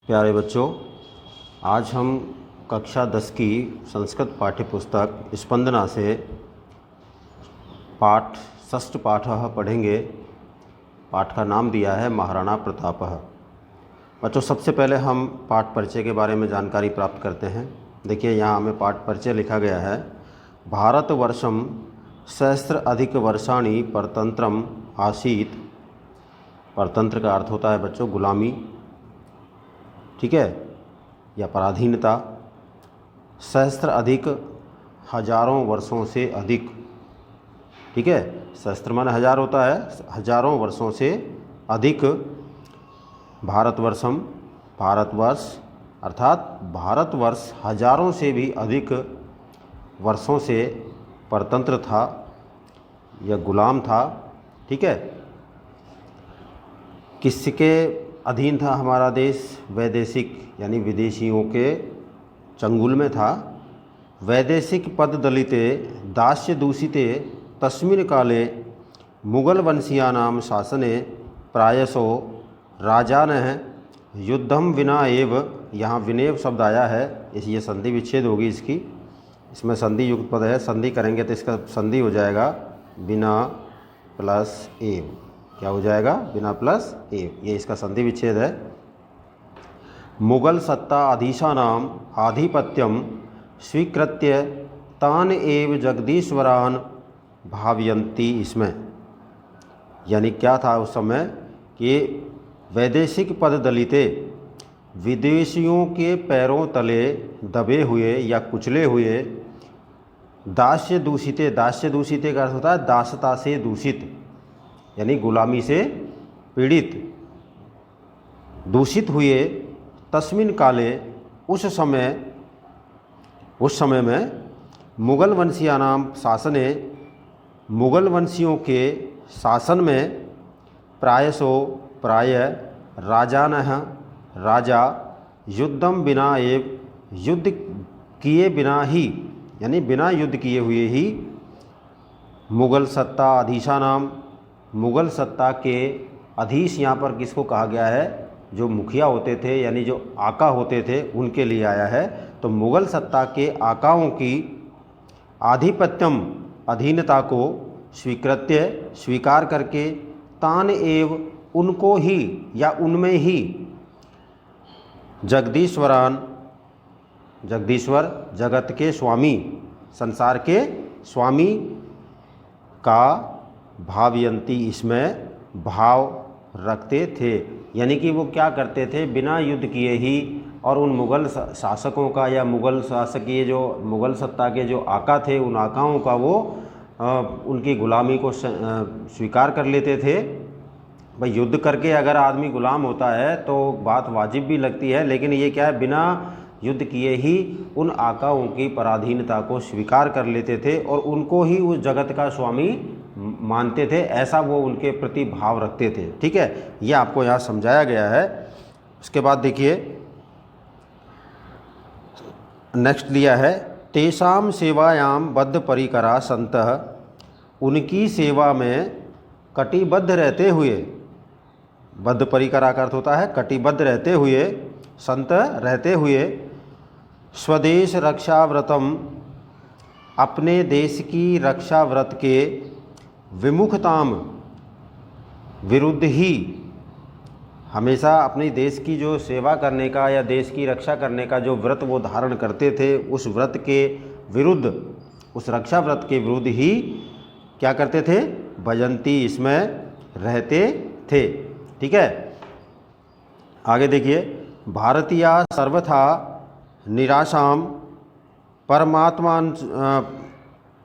प्यारे बच्चों, आज हम कक्षा 10 की संस्कृत पाठ्यपुस्तक स्पंदना से षष्ठ पाठः पढ़ेंगे। पाठ का नाम दिया है महाराणा प्रतापः। बच्चों, सबसे पहले हम पाठ परिचय के बारे में जानकारी प्राप्त करते हैं। देखिए, यहाँ हमें पाठ परिचय लिखा गया है। भारतवर्षम सहस्र अधिक वर्षाणि परतंत्रम आसीत। परतंत्र का अर्थ होता है बच्चों गुलामी, ठीक है, या पराधीनता। सहस्त्र अधिक हजारों वर्षों से अधिक, ठीक है, सहस्त्र माने हजार होता है, हजारों वर्षों से अधिक। भारतवर्षम, भारतवर्ष अर्थात भारतवर्ष हजारों से भी अधिक वर्षों से परतंत्र था या गुलाम था, ठीक है। किसके अधीन था हमारा देश? वैदेशिक यानी विदेशियों के चंगुल में था। वैदेशिक पद दलिते दास्य दूषिते तस्मिन् काले मुगल वंशीयानां शासने प्रायशो राजानः युद्धम विना एव, यहाँ विनेव शब्द आया है, ये संधि विच्छेद होगी इसकी, इसमें संधि युक्त पद है, संधि करेंगे तो इसका संधि हो जाएगा बिना प्लस एव। क्या हो जाएगा? बिना प्लस एव, ये इसका संधि विच्छेद है। मुगल सत्ता अधीशानाम आधिपत्यम स्वीकृत्य तान एव जगदीश्वरान भावयन्ति। इसमें यानी क्या था उस समय कि वैदेशिक पद दलिते, विदेशियों के पैरों तले दबे हुए या कुचले हुए, दास्य दूषिते, दास्य दूषिते का अर्थ होता है दासता से दूषित, यानी गुलामी से पीड़ित, दूषित हुए। तस्मिन काले, उस समय में मुगल वंशीयानाम शासने, मुगल वंशियों के शासन में प्रायशो, प्राय राजानः, राजा युद्धम बिना एव, युद्ध किए बिना ही, यानी बिना युद्ध किए हुए ही, मुगल सत्ता अधीशानाम, मुगल सत्ता के अधीश यहाँ पर किसको कहा गया है? जो मुखिया होते थे यानी जो आका होते थे उनके लिए आया है। तो मुगल सत्ता के आकाओं की आधिपत्यम, अधीनता को स्वीकृत्य, स्वीकार करके, तान एव, उनको ही या उनमें ही, जगदीश्वरान, जगदीश्वर जगत के स्वामी, संसार के स्वामी का भावयंती, इसमें भाव रखते थे। यानी कि वो क्या करते थे? बिना युद्ध किए ही, और उन मुग़ल शासकों का या मुग़ल शासक, ये जो मुग़ल सत्ता के जो आका थे, उन आकाओं का वो उनकी ग़ुलामी को स्वीकार कर लेते थे। भाई, युद्ध करके अगर आदमी ग़ुलाम होता है तो बात वाजिब भी लगती है, लेकिन ये क्या है, बिना युद्ध किए ही उन आकाओं की पराधीनता को स्वीकार कर लेते थे और उनको ही उस जगत का स्वामी मानते थे। ऐसा वो उनके प्रति भाव रखते थे, ठीक है। ये आपको यहाँ समझाया गया है। उसके बाद देखिए नेक्स्ट लिया है, तेषाम सेवायाम बद्ध परिकरा संतः, उनकी सेवा में कटिबद्ध रहते हुए, बद्ध परिकरा का अर्थ होता है कटिबद्ध रहते हुए, संत रहते हुए, स्वदेश रक्षा व्रतम, अपने देश की रक्षा व्रत के विमुखताम, विरुद्ध ही, हमेशा अपने देश की जो सेवा करने का या देश की रक्षा करने का जो व्रत वो धारण करते थे, उस व्रत के विरुद्ध, उस रक्षा व्रत के विरुद्ध ही क्या करते थे? भजंती, इसमें रहते थे, ठीक है। आगे देखिए, भारतीय सर्वथा निराशाम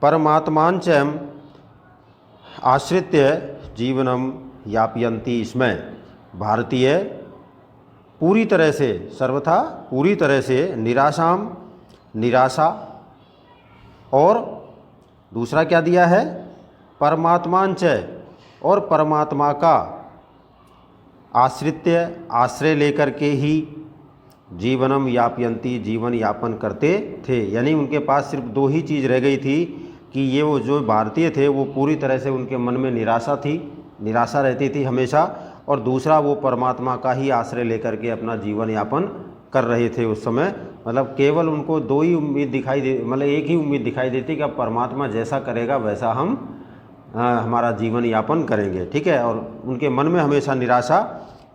परमात्मांच आश्रित्य जीवनम यापयन्ति। इसमें भारतीय पूरी तरह से, सर्वथा पूरी तरह से, निराशाम, निराशा, और दूसरा क्या दिया है? परमात्मांच, और परमात्मा का आश्रित्य, आश्रय लेकर के ही, जीवनम यापयन्ति, जीवन यापन करते थे। यानी उनके पास सिर्फ दो ही चीज़ रह गई थी कि ये वो जो भारतीय थे वो पूरी तरह से उनके मन में निराशा थी, निराशा रहती थी हमेशा, और दूसरा वो परमात्मा का ही आश्रय लेकर के अपना जीवन यापन कर रहे थे उस समय। मतलब केवल उनको दो ही उम्मीद दिखाई दे, मतलब एक ही उम्मीद दिखाई देती कि अब परमात्मा जैसा करेगा वैसा हम हमारा जीवन यापन करेंगे, ठीक है। और उनके मन में हमेशा निराशा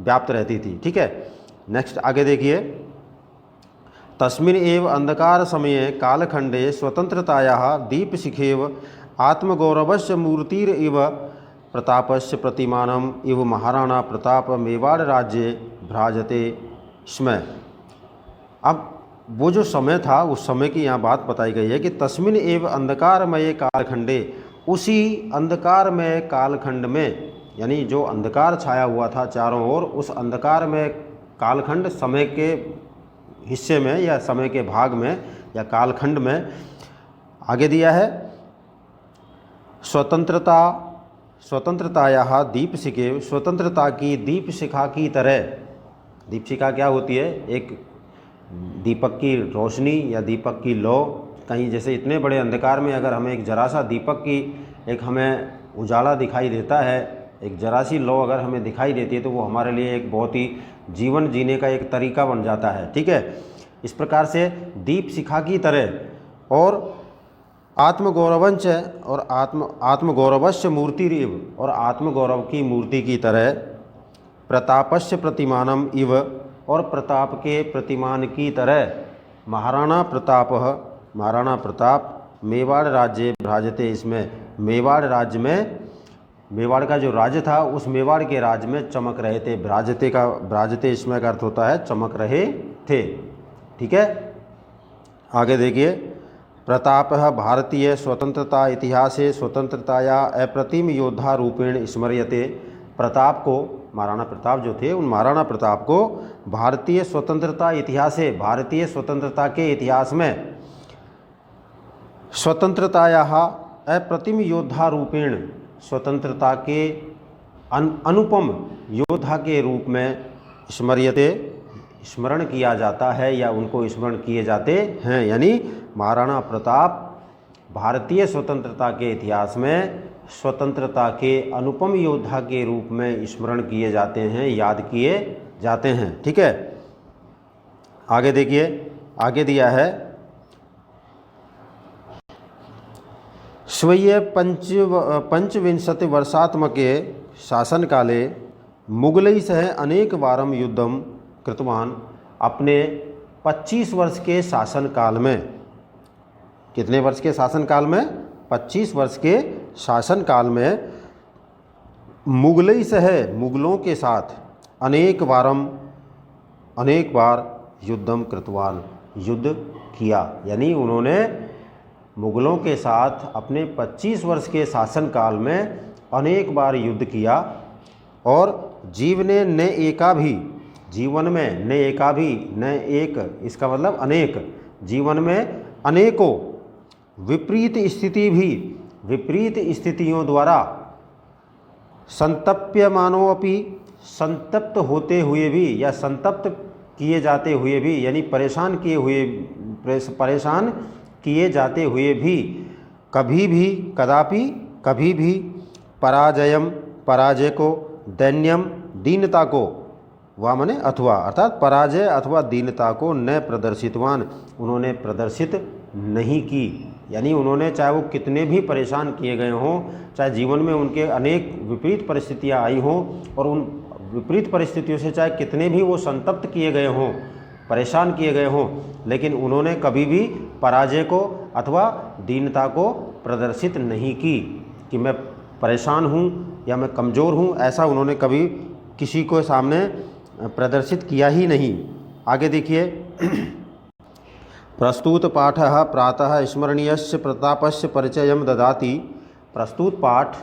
व्याप्त रहती थी, ठीक है। नेक्स्ट आगे देखिए, तस्मिन् एव अंधकार समये कालखंडे स्वतंत्रतायाः दीपशिखेव आत्मगौरवस्य मूर्तिर इव प्रतापस्य प्रतिमानम इव महाराणा प्रताप मेवाड़ राज्ये भ्राजते स्म। अब वो जो समय था उस समय की यहाँ बात बताई गई है कि तस्मिन् एव अंधकारमय कालखंडे, उसी अंधकारमय कालखंड में, यानी जो अंधकार छाया हुआ था चारों ओर, उस अंधकार में कालखंड समय के हिस्से में या समय के भाग में या कालखंड में आगे दिया है, स्वतंत्रतायाः दीपशिखे, स्वतंत्रता की दीपशिखा की तरह। दीपशिखा क्या होती है? एक दीपक की रोशनी या दीपक की लौ। कहीं जैसे इतने बड़े अंधकार में अगर हमें एक जरा सा दीपक की एक हमें उजाला दिखाई देता है, एक जरा सी लौ अगर हमें दिखाई देती है, तो वो हमारे लिए एक बहुत ही जीवन जीने का एक तरीका बन जाता है, ठीक है। इस प्रकार से दीप शिखा की तरह और आत्मगौरवंच और आत्मगौरवस्य मूर्तिरिव, और आत्मगौरव की मूर्ति की तरह, प्रतापस्य प्रतिमानम इव, और प्रताप के प्रतिमान की तरह, महाराणा प्रताप मेवाड़ राज्य भ्राजते, इसमें मेवाड़ राज्य में, मेवाड़ का जो राज्य था उस मेवाड़ के राज्य में चमक रहे थे। भ्राजते इसमें का अर्थ होता है चमक रहे थे, ठीक है। आगे देखिए, प्रताप भारतीय स्वतंत्रता इतिहासे स्वतंत्रताया अप्रतिम योद्धा रूपेण स्मर्यते। प्रताप को, महाराणा प्रताप जो थे, उन महाराणा प्रताप को भारतीय स्वतंत्रता इतिहासे, भारतीय स्वतंत्रता के इतिहास में स्वतंत्रताया अप्रतिम योद्धा रूपेण, स्वतंत्रता के अनुपम योद्धा के रूप में स्मर्यते, स्मरण किया जाता है या उनको स्मरण किए जाते हैं। यानी महाराणा प्रताप भारतीय स्वतंत्रता के इतिहास में स्वतंत्रता के अनुपम योद्धा के रूप में स्मरण किए जाते हैं, याद किए जाते हैं, ठीक है। आगे देखिए, आगे दिया है, स्वीय पंचविंशति वर्षात्मके शासनकाले मुगलैः सह अनेकवारं युद्धं कृतवान। अपने 25 वर्ष के शासनकाल में, कितने वर्ष के शासनकाल में? 25 वर्ष के शासनकाल में मुगलैः सह, मुगलों के साथ, अनेक बार युद्धम कृतवान, युद्ध किया। यानी उन्होंने मुगलों के साथ अपने 25 वर्ष के शासनकाल में अनेक बार युद्ध किया। और जीवने न एका भी, जीवन में न एका भी, न एक, इसका मतलब अनेक, जीवन में अनेकों विपरीत स्थितियों द्वारा संतप्यमानो अपि, संतप्त होते हुए भी या संतप्त किए जाते हुए भी, यानी परेशान किए जाते हुए भी, कभी भी पराजय को, दैन्यम दीनता को, वा मने अथवा, अर्थात पराजय अथवा दीनता को न प्रदर्शितवान, उन्होंने प्रदर्शित नहीं की। यानी उन्होंने चाहे वो कितने भी परेशान किए गए हों, चाहे जीवन में उनके अनेक विपरीत परिस्थितियां आई हों, और उन विपरीत परिस्थितियों से चाहे कितने भी वो संतप्त किए गए हों, परेशान किए गए हों, लेकिन उन्होंने कभी भी पराजय को अथवा दीनता को प्रदर्शित नहीं की कि मैं परेशान हूँ या मैं कमज़ोर हूँ, ऐसा उन्होंने कभी किसी को सामने प्रदर्शित किया ही नहीं। आगे देखिए, प्रस्तुत पाठः प्रातः स्मरणीयस्य प्रतापस्य परिचयं ददाति। प्रस्तुत पाठ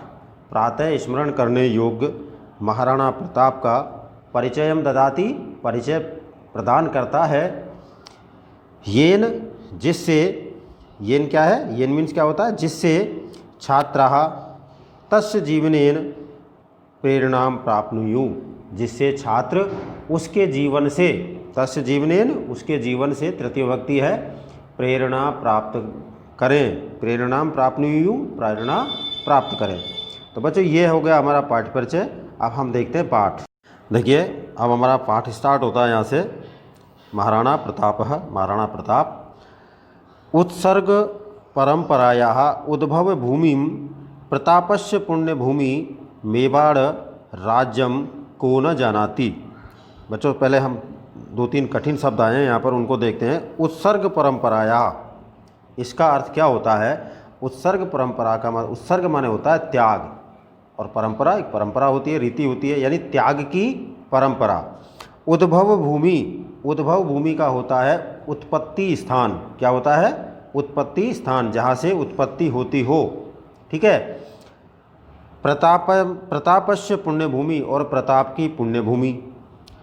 प्रातः स्मरण करने योग्य महाराणा प्रताप का परिचयं ददाति, परिचय प्रदान करता है। येन, जिससे, येन क्या है? येन मीन्स क्या होता है? जिससे छात्राः तस्य जीवनेन प्रेरणां प्राप्नुयुः, जिससे छात्र उसके जीवन से, तस्य जीवनेन, उसके जीवन से, तृतीय विभक्ति है, प्रेरणा प्राप्त करें, प्रेरणां प्राप्नुयुः, प्रेरणा प्राप्त करें। तो बच्चों ये हो गया हमारा पाठ परिचय। अब हम देखते हैं पाठ। देखिए अब हमारा पाठ स्टार्ट होता है यहाँ से। महाराणा प्रताप उत्सर्ग परंपरायाः उद्भव भूमिं प्रतापस्य पुण्यभूमि मेवाड़ राज्यम को न जानाति। बच्चों पहले हम 2-3 कठिन शब्द आए हैं यहाँ पर, उनको देखते हैं। उत्सर्ग परंपराया, इसका अर्थ क्या होता है? उत्सर्ग परंपरा का मतलब, उत्सर्ग माने होता है त्याग, और परंपरा एक परंपरा होती है, रीति होती है, यानी त्याग की परंपरा। उद्भव भूमि, उद्भव भूमि का होता है उत्पत्ति स्थान। क्या होता है? उत्पत्ति स्थान, जहाँ से उत्पत्ति होती हो। ठीक है। प्रतापस्य पुण्यभूमि, और प्रताप की पुण्यभूमि।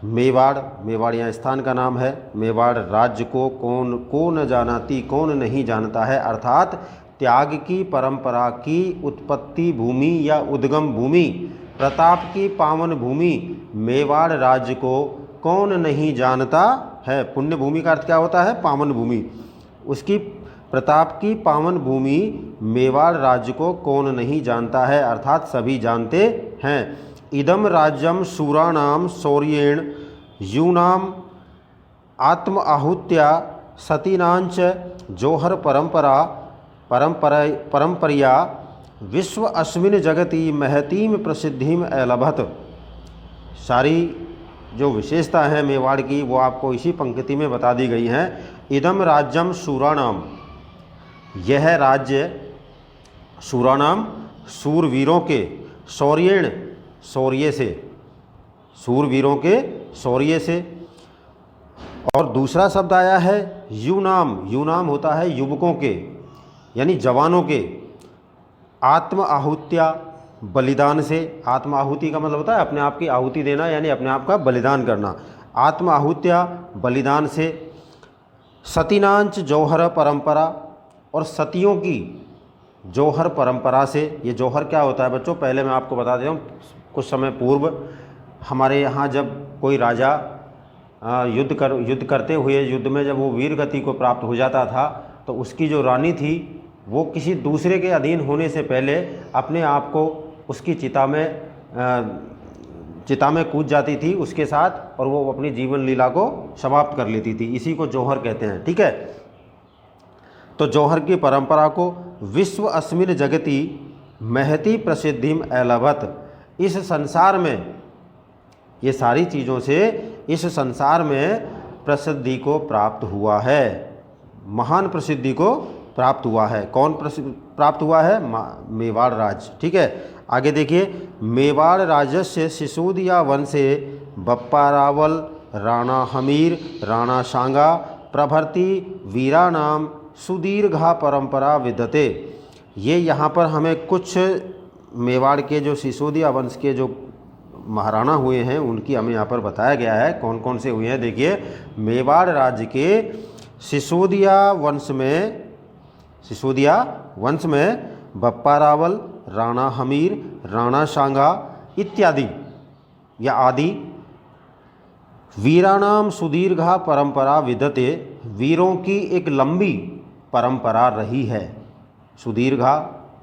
मेवाड़, मेवाड़ यहाँ स्थान का नाम है। मेवाड़ राज्य को न जानाती, कौन नहीं जानता है, अर्थात त्याग की परंपरा की उत्पत्ति भूमि या उद्गम भूमि, प्रताप की पावन भूमि मेवाड़ राज्य को कौन नहीं जानता है। पुण्य भूमि का अर्थ क्या होता है? पावन भूमि। उसकी प्रताप की पावन भूमि मेवाड़ राज्य को कौन नहीं जानता है, अर्थात सभी जानते हैं। इदम राज्यम शूराणाम शौर्येण यूनाम आत्म आहुत्या सतीनांच जोहर परंपरिया विश्व अस्मिन जगति महतीम प्रसिद्धिम अलभत। सारी जो विशेषता है मेवाड़ की वो आपको इसी पंक्ति में बता दी गई हैं। इदम राज्यम शूराणाम, यह राज्य शूराणाम शूरवीरों के, शौर्येण शौर्य से, शूरवीरों के शौर्य से। और दूसरा शब्द आया है यूनाम, यूनाम होता है युवकों के यानी जवानों के। आत्म आहुत्या, बलिदान से। आत्म आहुति का मतलब होता है अपने आप की आहुति देना, यानी अपने आप का बलिदान करना। आत्म आहुत्या बलिदान से। सतीनांच जौहर परंपरा, और सतियों की जौहर परंपरा से। ये जौहर क्या होता है बच्चों? पहले मैं आपको बता देता हूँ। कुछ समय पूर्व हमारे यहाँ जब कोई राजा युद्ध करते हुए, युद्ध में जब वो वीर गति को प्राप्त हो जाता था, तो उसकी जो रानी थी वो किसी दूसरे के अधीन होने से पहले अपने आप को उसकी चिता में कूद जाती थी उसके साथ, और वो अपनी जीवन लीला को समाप्त कर लेती थी। इसी को जौहर कहते हैं। ठीक है। तो जौहर की परंपरा को विश्व अस्मिन जगति महती प्रसिद्धिम अलभत, इस संसार में, ये सारी चीज़ों से इस संसार में प्रसिद्धि को प्राप्त हुआ है, महान प्रसिद्धि को प्राप्त हुआ है। कौन प्राप्त हुआ है? मेवाड़ राज्य। ठीक है। आगे देखिए। मेवाड़ राज्यस्य सिसोदिया वंशे बप्पा रावल, राणा हमीर, राणा सांगा प्रभृति वीरानाम सुदीर्घा परंपरा विद्यते। ये यहाँ पर हमें कुछ मेवाड़ के जो सिसोदिया वंश के जो महाराणा हुए हैं उनकी हमें यहाँ पर बताया गया है। कौन कौन से हुए हैं देखिए। मेवाड़ राज्य के सिसोदिया वंश में बप्पा रावल, राणा हमीर, राणा सांगा इत्यादि या आदि। वीरानाम सुदीर्घा परंपरा विद्यते, वीरों की एक लंबी परंपरा रही है। सुदीर्घा,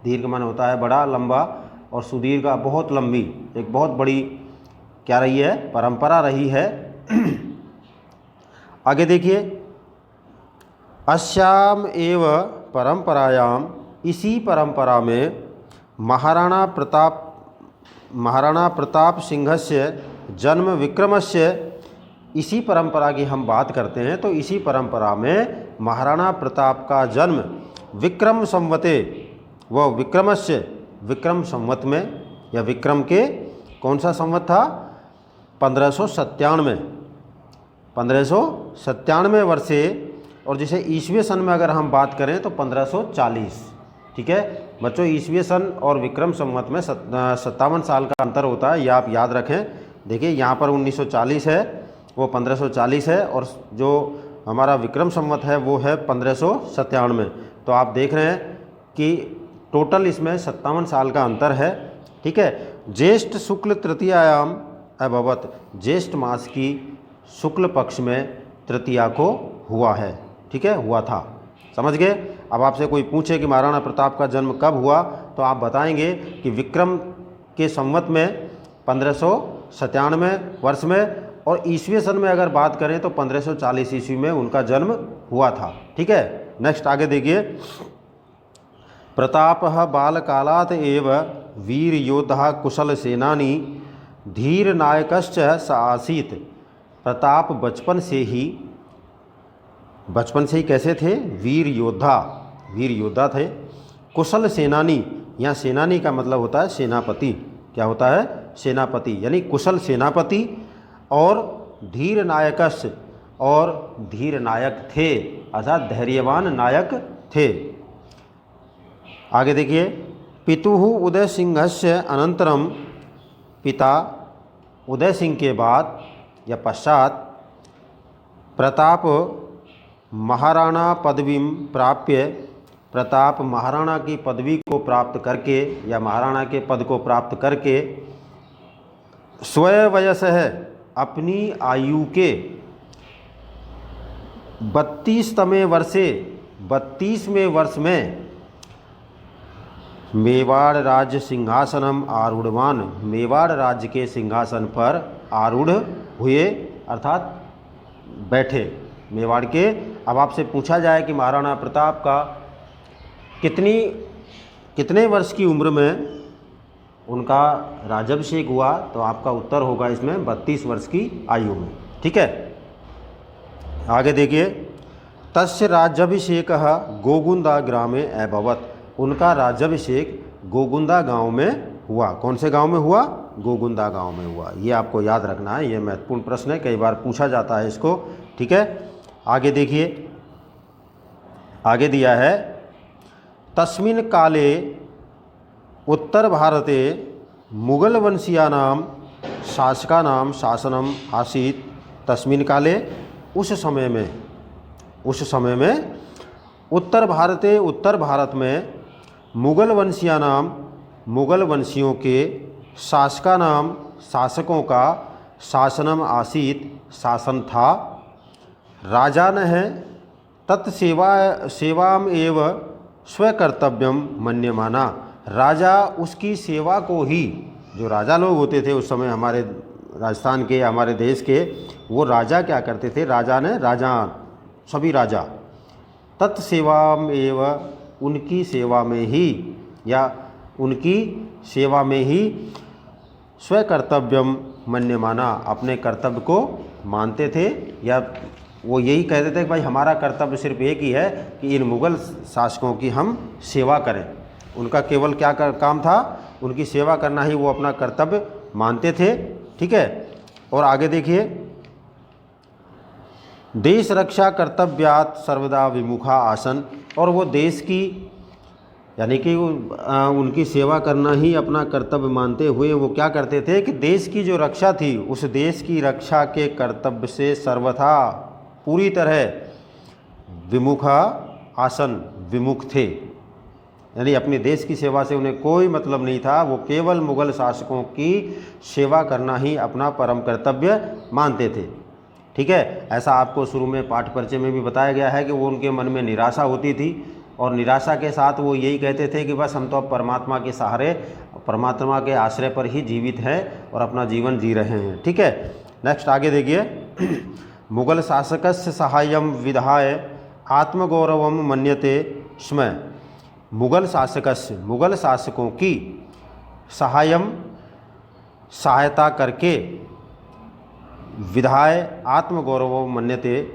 दीर्घ मन होता है बड़ा, लंबा, और सुदीर्घा बहुत लंबी, एक बहुत बड़ी क्या रही है? परंपरा रही है। आगे देखिए। अस्याम एव परंपरायाम, इसी परंपरा में महाराणा प्रताप सिंहस्य जन्म विक्रमस्य, इसी परंपरा की हम बात करते हैं तो इसी परंपरा में महाराणा प्रताप का जन्म विक्रम संवते, वह विक्रमस्य, विक्रम संवत में, या विक्रम के कौन सा संवत था? 1597 वर्षे, और जैसे ईसवी सन में अगर हम बात करें तो 1540। ठीक है बच्चों, ईसवी सन और विक्रम संवत में 57 साल का अंतर होता है, ये आप याद रखें। देखिए यहाँ पर 1940 है, वो 1540 है, और जो हमारा विक्रम संवत है वो है 1597। तो आप देख रहे हैं कि टोटल इसमें 57 साल का अंतर है। ठीक है। ज्येष्ठ शुक्ल तृतीयायाम अभवत, ज्येष्ठ मास की शुक्ल पक्ष में तृतीया को हुआ है। ठीक है, हुआ था। समझ गए? अब आपसे कोई पूछे कि महाराणा प्रताप का जन्म कब हुआ, तो आप बताएंगे कि विक्रम के संवत में 1540 97 वर्ष में, और ईस्वी सन में अगर बात करें तो 1540 ईस्वी में उनका जन्म हुआ था। ठीक है, नेक्स्ट आगे देखिए। प्रतापः बालकालात् एव वीर योद्धा कुशल सेनानी धीर नायकश्च स आसीत्। प्रताप बचपन से ही कैसे थे? वीर योद्धा थे। कुशल सेनानी, यहाँ सेनानी का मतलब होता है सेनापति। क्या होता है? सेनापति, यानी कुशल सेनापति। और धीर नायकश्च, और धीर नायक थे, अर्थात धैर्यवान नायक थे। आगे देखिए। पितुः उदय सिंहस्य अनंतरम, पिता उदय सिंह के बाद या पश्चात प्रताप महाराणा पदवीं प्राप्य, प्रताप महाराणा की पदवी को प्राप्त करके या महाराणा के पद को प्राप्त करके स्ववयसः, अपनी आयु के 32वें वर्ष में मेवाड़ राज्य सिंहासनम आरूढ़वान, मेवाड़ राज्य के सिंहासन पर आरूढ़ हुए, अर्थात बैठे मेवाड़ के। अब आपसे पूछा जाए कि महाराणा प्रताप का कितने वर्ष की उम्र में उनका राज्याभिषेक हुआ, तो आपका उत्तर होगा इसमें 32 वर्ष की आयु में। ठीक है, आगे देखिए। तस्य राज्याभिषेकः गोगुंदा ग्रामे अभवत्, उनका राज्याभिषेक गोगुंदा गांव में हुआ। कौन से गांव में हुआ? गोगुंदा गांव में हुआ। ये आपको याद रखना है, ये महत्वपूर्ण प्रश्न है, कई बार पूछा जाता है इसको। ठीक है, आगे देखिए। आगे दिया है तस्मिन् काले उत्तर भारते मुगल वंशीयानां शासकानां शासनम आसीत्। तस्मिन् काले, उस समय में उत्तर भारत में मुगल वंशियों के शासकों का शासनम आसीत्, शासन था। राजा ने है तत्सेवाम एव स्वकर्तव्यम मन्यमाना, राजा उसकी सेवा को ही, जो राजा लोग होते थे उस समय हमारे राजस्थान के, हमारे देश के, वो राजा क्या करते थे? सभी राजा तत्सेवाम एव, उनकी सेवा में ही या उनकी सेवा में ही स्वकर्तव्यम मन्यमाना, अपने कर्तव्य को मानते थे, या वो यही कहते थे कि भाई हमारा कर्तव्य सिर्फ एक ही है कि इन मुग़ल शासकों की हम सेवा करें। उनका केवल क्या काम था? उनकी सेवा करना ही वो अपना कर्तव्य मानते थे। ठीक है, और आगे देखिए। देश रक्षा कर्तव्यात् सर्वदा विमुखा आसन, और वो देश की, यानी कि उनकी सेवा करना ही अपना कर्तव्य मानते हुए वो क्या करते थे कि देश की जो रक्षा थी, उस देश की रक्षा के कर्तव्य से सर्वथा पूरी तरह विमुखा आसन, विमुख थे। यानी अपने देश की सेवा से उन्हें कोई मतलब नहीं था, वो केवल मुग़ल शासकों की सेवा करना ही अपना परम कर्तव्य मानते थे। ठीक है, ऐसा आपको शुरू में पाठ परिचय में भी बताया गया है कि वो उनके मन में निराशा होती थी, और निराशा के साथ वो यही कहते थे कि बस हम तो अब परमात्मा के सहारे, परमात्मा के आश्रय पर ही जीवित हैं और अपना जीवन जी रहे हैं। ठीक है, नेक्स्ट आगे देखिए। मुग़ल शासकस्य सहायं विधाय आत्मगौरवं मन्यते स्म, मुग़ल शासकों की सहायता करके, विधाय आत्मगौरव मन्यते,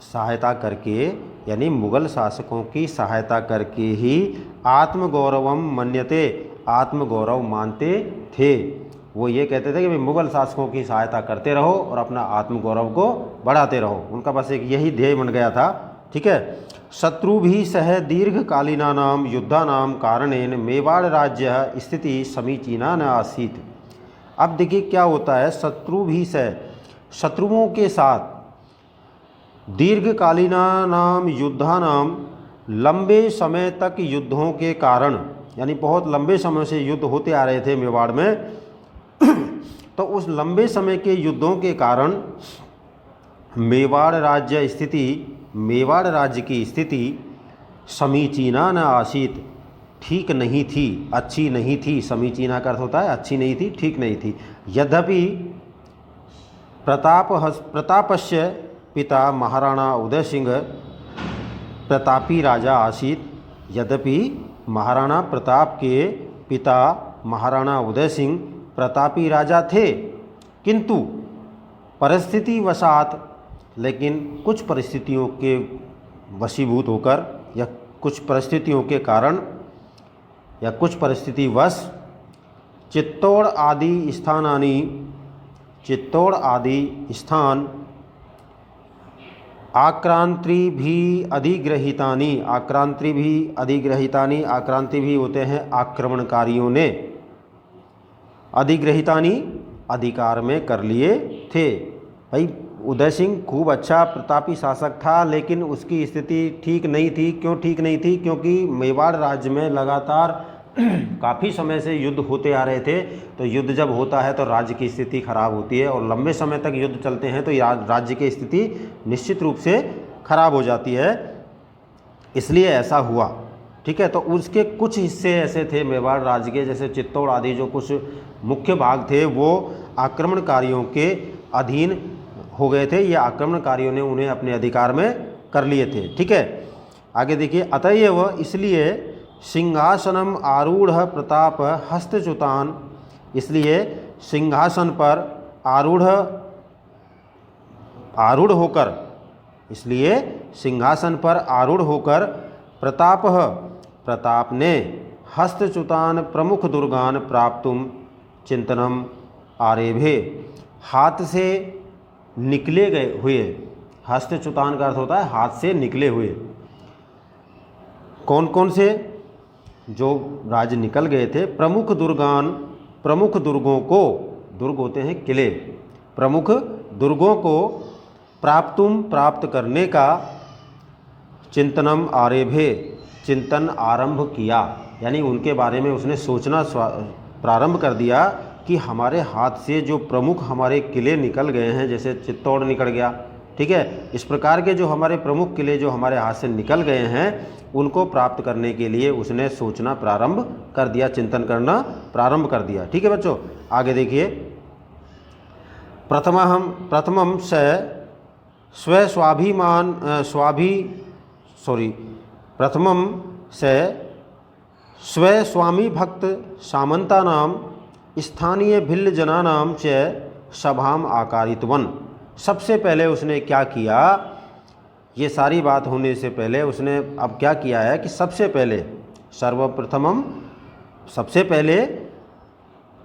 सहायता करके, यानी मुग़ल शासकों की सहायता करके ही आत्मगौरवम मन्यते, आत्मगौरव मानते थे। वो ये कहते थे कि भाई मुग़ल शासकों की सहायता करते रहो और अपना आत्मगौरव को बढ़ाते रहो। उनका बस एक यही ध्येय बन गया था। ठीक है, शत्रुभिः सह दीर्घकालीनानां युद्धानां कारणेन मेवाड़ राज्य स्थिति समीचीना न आसीत्। अब देखिए क्या होता है, शत्रुओं के साथ दीर्घकालीनानां युद्धानां, लंबे समय तक युद्धों के कारण, यानी बहुत लंबे समय से युद्ध होते आ रहे थे मेवाड़ में, तो उस लंबे समय के युद्धों के कारण मेवाड़ राज्य की स्थिति समीचीना न आसीत्, ठीक नहीं थी, अच्छी नहीं थी। समीचीना का अर्थ होता है अच्छी नहीं थी, ठीक नहीं थी। यद्यपि प्रतापस्य पिता महाराणा उदय सिंह प्रतापी राजा आसीत। यद्यपि महाराणा प्रताप के पिता महाराणा उदय सिंह प्रतापी राजा थे, किंतु परिस्थितिवशात, लेकिन कुछ परिस्थितियों के वशीभूत होकर या कुछ परिस्थितियों के कारण या कुछ परिस्थितिवश चित्तौड़ आदि स्थान आक्रांति भी अधिग्रहितानि, आक्रांति भी होते हैं आक्रमणकारियों ने, अधिग्रहितानि अधिकार में कर लिए थे। भाई उदय सिंह खूब अच्छा प्रतापी शासक था, लेकिन उसकी स्थिति ठीक नहीं थी। क्यों ठीक नहीं थी? क्योंकि मेवाड़ राज्य में लगातार काफ़ी समय से युद्ध होते आ रहे थे। तो युद्ध जब होता है तो राज्य की स्थिति खराब होती है, और लंबे समय तक युद्ध चलते हैं तो राज्य की स्थिति निश्चित रूप से खराब हो जाती है। इसलिए ऐसा हुआ। ठीक है, तो उसके कुछ हिस्से ऐसे थे मेवाड़ राज्य के, जैसे चित्तौड़ आदि जो कुछ मुख्य भाग थे वो आक्रमणकारियों के अधीन हो गए थे, या आक्रमणकारियों ने उन्हें अपने अधिकार में कर लिए थे। ठीक है, आगे देखिए। अतएव इसलिए सिंहासनम आरूढ़ प्रताप हस्तच्युतान, इसलिए सिंहासन पर आरूढ़ होकर प्रताप ने हस्तच्युतान प्रमुख दुर्गान प्राप्तुम चिंतनम आरेभे, हाथ से निकले गए हुए, हस्तच्युतान का अर्थ होता है हाथ से निकले हुए। कौन कौन से जो राज्य निकल गए थे? प्रमुख दुर्गों को, दुर्ग होते हैं किले, प्रमुख दुर्गों को प्राप्त करने का चिंतनम आरेभे, चिंतन आरंभ किया, यानी उनके बारे में उसने सोचना प्रारंभ कर दिया कि हमारे हाथ से जो प्रमुख हमारे किले निकल गए हैं, जैसे चित्तौड़ निकल गया, ठीक है, इस प्रकार के जो हमारे प्रमुख किले जो हमारे हाथ से निकल गए हैं उनको प्राप्त करने के लिए उसने सोचना प्रारंभ कर दिया, चिंतन करना प्रारंभ कर दिया। ठीक है बच्चों, आगे देखिए। प्रथमम से स्वस्वामी भक्त सामंतानां स्थानीय भिल्ल जनानां च सभाम आकारितवन। सबसे पहले उसने क्या किया? ये सारी बात होने से पहले उसने अब क्या किया है कि सबसे पहले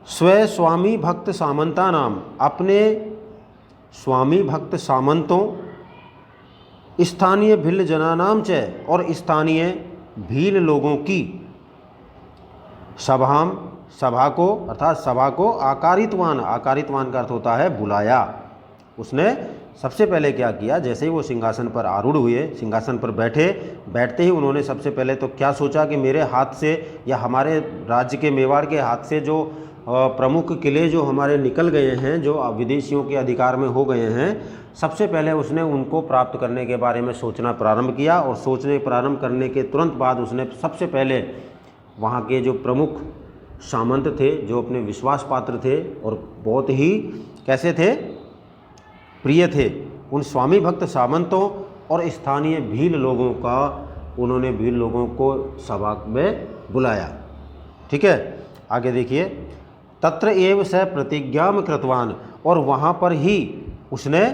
स्वस्वामी भक्त सामंतानां, अपने स्वामी भक्त सामंतों, स्थानीय भिल्ल जनानाम च, और स्थानीय भील लोगों की सभा को अर्थात सभा को आकारितवान का अर्थ होता है बुलाया। उसने सबसे पहले क्या किया? जैसे ही वो सिंहासन पर आरूढ़ हुए, सिंहासन पर बैठते ही उन्होंने सबसे पहले तो क्या सोचा कि मेरे हाथ से या हमारे राज्य के मेवाड़ के हाथ से जो प्रमुख किले जो हमारे निकल गए हैं, जो विदेशियों के अधिकार में हो गए हैं, सबसे पहले उसने उनको प्राप्त करने के बारे में सोचना प्रारंभ किया। और सोचने प्रारंभ करने के तुरंत बाद उसने सबसे पहले वहाँ के जो प्रमुख सामंत थे, जो अपने विश्वास पात्र थे और बहुत ही कैसे थे, प्रिय थे, उन स्वामी भक्त सामंतों और स्थानीय भील लोगों का उन्होंने भील लोगों को सभा में बुलाया। ठीक है, आगे देखिए। तत्र एव स प्रतिज्ञाम कृतवान, और वहाँ पर ही उसने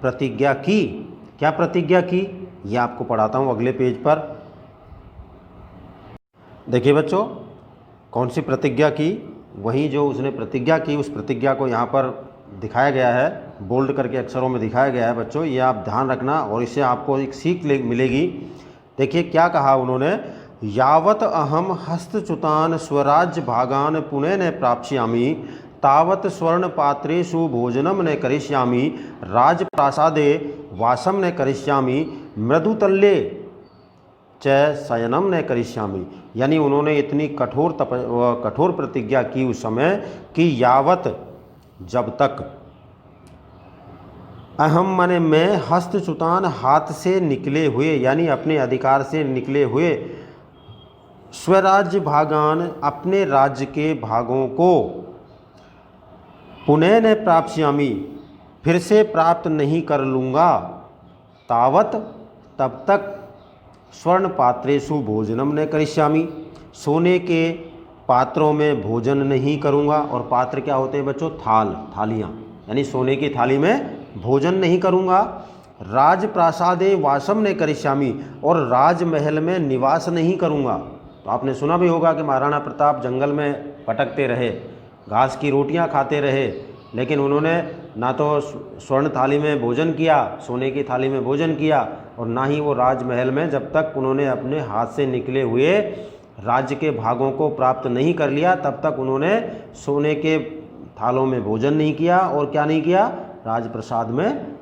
प्रतिज्ञा की। क्या प्रतिज्ञा की? ये आपको पढ़ाता हूँ अगले पेज पर। देखिए बच्चों, कौन सी प्रतिज्ञा की? वही जो उसने प्रतिज्ञा की, उस प्रतिज्ञा को यहाँ पर दिखाया गया है, बोल्ड करके अक्षरों में दिखाया गया है बच्चों, ये आप ध्यान रखना और इससे आपको एक सीख मिलेगी। देखिए क्या कहा उन्होंने, यावत अहम हस्तच्युतान स्वराज्य भागान पुनः न प्राप्स्यामि तावत स्वर्ण पात्रेषु भोजनम न करिष्यामि राजप्रासादे वासम न करिष्यामि मृदुतल्ये च शयनम न करिष्यामि। यानी उन्होंने इतनी कठोर प्रतिज्ञा की उस समय कि यावत, जब तक, अहम माने मैं, हस्तच्युतान हाथ से निकले हुए, यानी अपने अधिकार से निकले हुए, स्वराज्य भागान, अपने राज्य के भागों को, पुनः न प्राप्स्यामि, फिर से प्राप्त नहीं कर लूँगा, तावत, तब तक, स्वर्ण पात्रेषु भोजनम न करिष्यामि, सोने के पात्रों में भोजन नहीं करूँगा। और पात्र क्या होते हैं बच्चों? थाल, थालियाँ, यानी सोने की थाली में भोजन नहीं करूँगा। राजप्रासादे वासम न करिष्यामि, और राजमहल में निवास नहीं करूँगा। तो आपने सुना भी होगा कि महाराणा प्रताप जंगल में भटकते रहे, घास की रोटियां खाते रहे, लेकिन उन्होंने ना तो स्वर्ण थाली में भोजन किया, सोने की थाली में भोजन किया, और ना ही वो राजमहल में जब तक उन्होंने अपने हाथ से निकले हुए राज्य के भागों को प्राप्त नहीं कर लिया तब तक उन्होंने सोने के थालों में भोजन नहीं किया। और क्या नहीं किया? राजप्रसाद में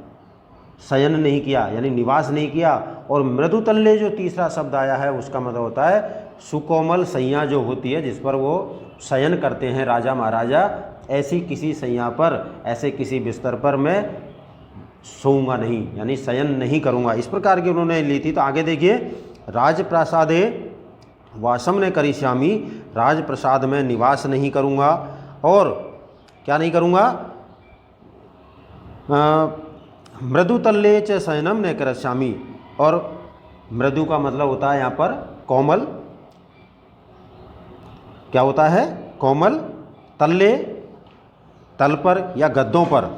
शयन नहीं किया, यानी निवास नहीं किया। और मृदुतल्ले जो तीसरा शब्द आया है उसका मतलब होता है सुकोमल सैया जो होती है, जिस पर वो शयन करते हैं राजा महाराजा, ऐसी किसी सैया पर, ऐसे किसी बिस्तर पर मैं सोऊंगा नहीं, यानी शयन नहीं करूंगा। इस प्रकार की उन्होंने ली थी। तो आगे देखिए, राजप्रासादे वासम न करिष्यामि, राजप्रसाद में निवास नहीं करूंगा। और क्या नहीं करूंगा? मृदुतल्ले च शयनम न करिष्यामि, और मृदु का मतलब होता है यहाँ पर कोमल, क्या होता है? कोमल, तल्ले, तल पर या गद्दों पर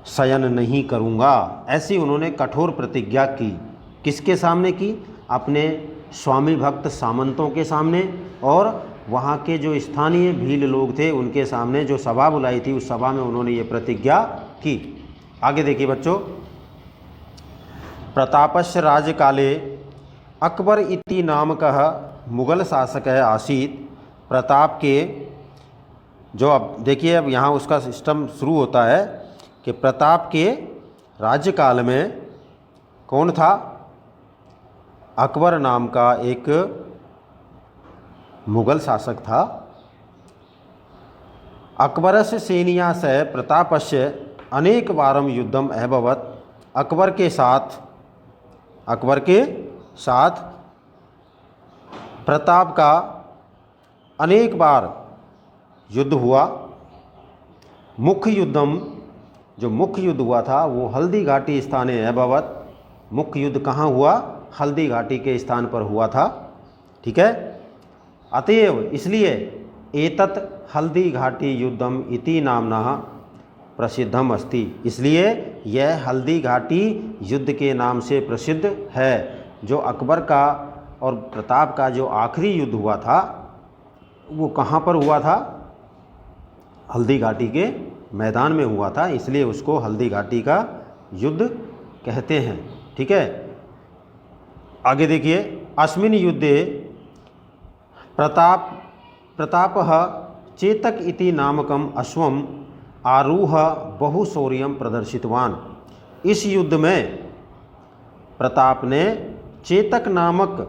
शयन नहीं करूँगा। ऐसी उन्होंने कठोर प्रतिज्ञा की। किसके सामने की? अपने स्वामी भक्त सामंतों के सामने, और वहाँ के जो स्थानीय भील लोग थे उनके सामने जो सभा बुलाई थी, उस सभा में उन्होंने ये प्रतिज्ञा की। आगे देखिए बच्चों, प्रतापस्य राजकाले अकबर इति नामकः मुगल शासक आसीत्। प्रताप के जो, अब देखिए, अब यहाँ उसका सिस्टम शुरू होता है कि प्रताप के राज्यकाल में कौन था? अकबर नाम का एक मुगल शासक था। अकबरस्य सेनिया से प्रतापस्य अनेक वारम युद्धम अभवत्। अकबर के साथ प्रताप का अनेक बार युद्ध हुआ। मुख्य युद्धम, जो मुख्य युद्ध हुआ था वो हल्दी घाटी स्थाने अभवत्। मुख्य युद्ध कहाँ हुआ? हल्दी घाटी के स्थान पर हुआ था। ठीक है, अतएव इसलिए एतत् हल्दी घाटी युद्धम इति नामना प्रसिद्धम अस्ति, इसलिए यह हल्दी घाटी युद्ध के नाम से प्रसिद्ध है। जो अकबर का और प्रताप का जो आखिरी युद्ध हुआ था वो कहाँ पर हुआ था? हल्दी घाटी के मैदान में हुआ था, इसलिए उसको हल्दी घाटी का युद्ध कहते हैं। ठीक है, आगे देखिए, अस्मिन् युद्धे प्रतापः चेतक इति नामकम अश्वम आरूह बहुशौर्यम प्रदर्शितवान। इस युद्ध में प्रताप ने चेतक नामक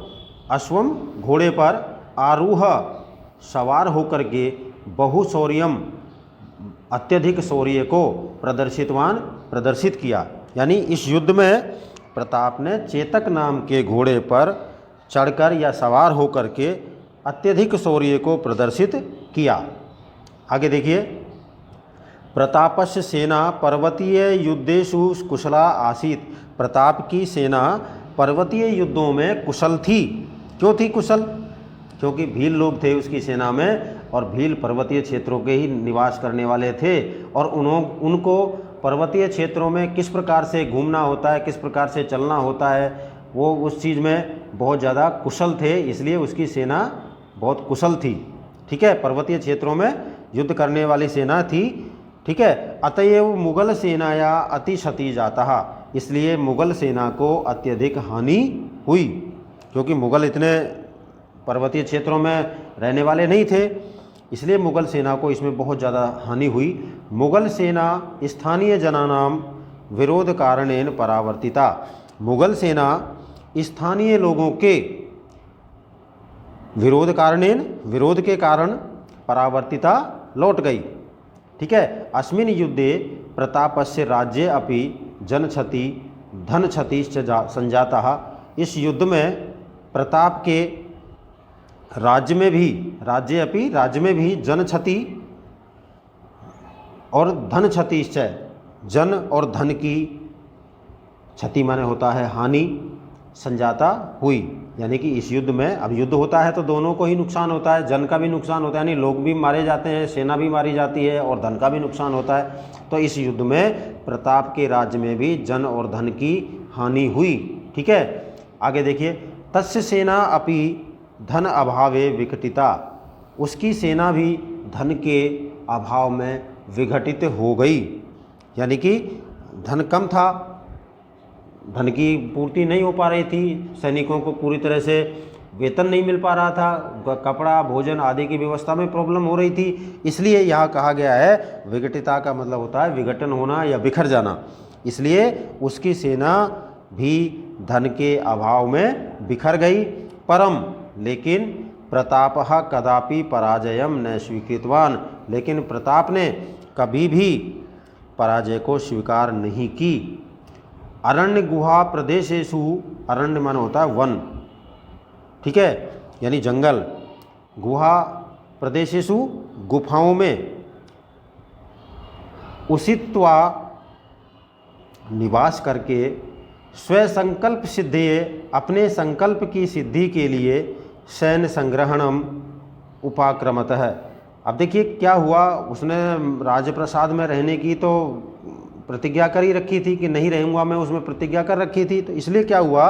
अश्वम, घोड़े पर, आरूह, सवार होकर के, बहुशौर्यम, अत्यधिक शौर्य को, प्रदर्शित किया। यानी इस युद्ध में प्रताप ने चेतक नाम के घोड़े पर चढ़कर या सवार होकर के अत्यधिक शौर्य को प्रदर्शित किया। आगे देखिए, प्रतापस्य सेना पर्वतीय युद्धेषु कुशला आसीत्। प्रताप की सेना पर्वतीय युद्धों में कुशल थी। क्यों थी कुशल? क्योंकि भील लोग थे उसकी सेना में, और भील पर्वतीय क्षेत्रों के ही निवास करने वाले थे, और उनको पर्वतीय क्षेत्रों में किस प्रकार से घूमना होता है, किस प्रकार से चलना होता है, वो उस चीज़ में बहुत ज़्यादा कुशल थे, इसलिए उसकी सेना बहुत कुशल थी। ठीक है, पर्वतीय क्षेत्रों में युद्ध करने वाली सेना थी। ठीक है, अतएव मुगल सेनाया अति क्षति जाता, इसलिए मुगल सेना को अत्यधिक हानि हुई, क्योंकि मुगल इतने पर्वतीय क्षेत्रों में रहने वाले नहीं थे, इसलिए मुगल सेना को इसमें बहुत ज़्यादा हानि हुई। मुगल सेना स्थानीय जनानाम विरोध कारणेन परावर्तिता। मुगल सेना स्थानीय लोगों के विरोध के कारण परावर्तिता, लौट गई। ठीक है, अस्मिन् युद्धे प्रतापस्य राज्ये अपि जनक्षति धन क्षति संजाता। इस युद्ध में प्रताप के राज्य में भी, राज्य अपि, राज्य में भी जन क्षति और धन क्षतिश्च, जन और धन की क्षति माने होता है हानि, संजाता हुई, यानी कि इस युद्ध में, अब युद्ध होता है तो दोनों को ही नुकसान होता है, जन का भी नुकसान होता है, यानी लोग भी मारे जाते हैं, सेना भी मारी जाती है और धन का भी नुकसान होता है। तो इस युद्ध में प्रताप के राज्य में भी जन और धन की हानि हुई। ठीक है, आगे देखिए, तस्य सेना अपि धन अभावे विघटिता, उसकी सेना भी धन के अभाव में विघटित हो गई, यानी कि धन कम था, धन की पूर्ति नहीं हो पा रही थी, सैनिकों को पूरी तरह से वेतन नहीं मिल पा रहा था, कपड़ा भोजन आदि की व्यवस्था में प्रॉब्लम हो रही थी, इसलिए यहाँ कहा गया है विघटिता का मतलब होता है विघटन होना या बिखर जाना, इसलिए उसकी सेना भी धन के अभाव में बिखर गई। परम, लेकिन प्रतापः कदापि पराजयम न स्वीकृतवान, लेकिन प्रताप ने कभी भी पराजय को स्वीकार नहीं की। अरण्य गुहा प्रदेशेषु, अरण्य माने होता है वन, ठीक है, यानी जंगल, गुहा प्रदेशेषु गुफाओं में, उषित्वा निवास करके, स्व संकल्प सिद्धये, अपने संकल्प की सिद्धि के लिए, सैन्य संग्रहणम उपाक्रमतः। अब देखिए क्या हुआ, उसने राजप्रसाद में रहने की तो प्रतिज्ञा कर ही रखी थी कि नहीं रहूँगा मैं, उसमें प्रतिज्ञा कर रखी थी, तो इसलिए क्या हुआ,